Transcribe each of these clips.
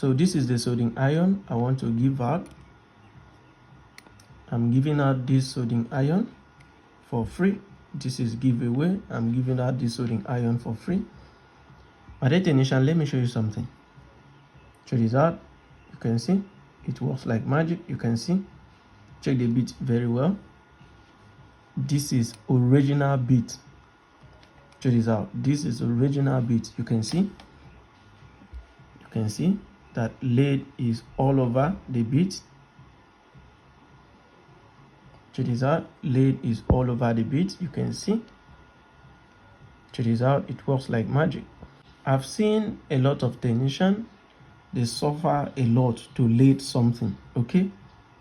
So this is the soldering iron I want to give out. I'm giving out this soldering iron for free. This is giveaway. I'm giving out this soldering iron for free. My dear technician, let me show you something. Check this out. You can see it works like magic. You can see. Check the bit very well. This is original bit. Check this out. This is original bit. You can see. You can see that lead is all over the bit. Check this out. Lead is all over the bit. You can see. Check this out. It works like magic. I've seen a lot of technicians. They suffer a lot to lead something. Okay,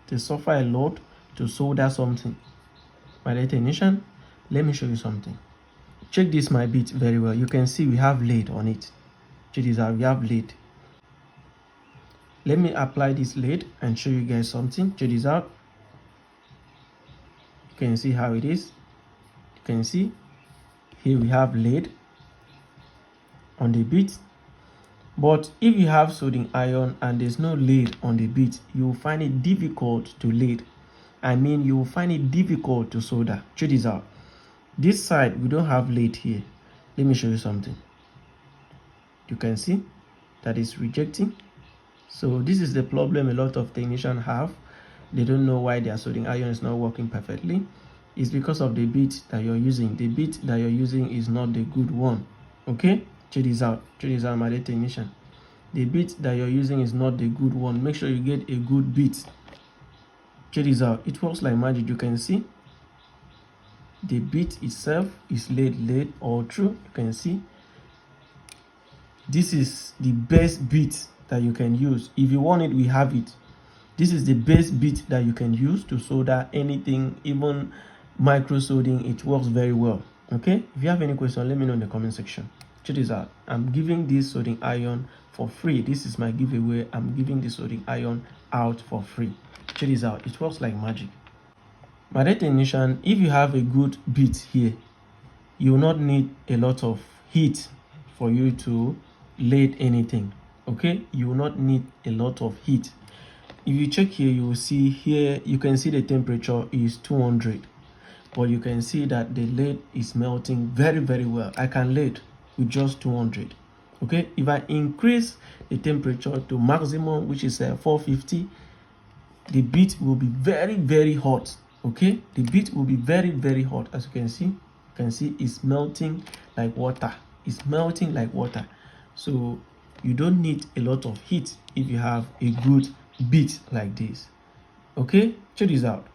they suffer a lot to solder something. My dear technician, let me show you something. Check this my bit very well. You can see we have lead on it. Check this out. We have lead. Let me apply this lead and show you guys something. Check this out. You can see how it is. You can see here we have lead on the bit. But if you have soldering iron and there's no lead on the bit, you will find it difficult to lead. I mean, you will find it difficult to solder. Check this out. This side, we don't have lead here. Let me show you something. You can see that it's rejecting. So this is the problem a lot of technicians have. They don't know why their soldering iron is not working perfectly. It's because of the bit that you're using. The bit that you're using is not the good one. Okay? Check this out. Check this out, my dear technician. The bit that you're using is not the good one. Make sure you get a good bit. Check this out. It works like magic. You can see the bit itself is laid all through. You can see this is the best bit that you can use. If you want it, we have it. This is the best bit that you can use to solder anything, even micro soldering. It works very well. Okay, if you have any question, let me know in the comment section. Check this out. I'm giving this soldering iron for free. This is my giveaway. I'm giving this soldering iron out for free. Check this out. It works like magic. My dear technician, if you have a good bit here, you will not need a lot of heat for you to lead anything. Okay, you will not need a lot of heat. If you check here, you will see here, you can see the temperature is 200, but you can see that the lead is melting very well. I can lead with just 200. Okay, if I increase the temperature to maximum, which is 450, the bit will be very hot. Okay, the bit will be very hot. As you can see it's melting like water. It's melting like water. So you don't need a lot of heat if you have a good bit like this. Okay, check this out.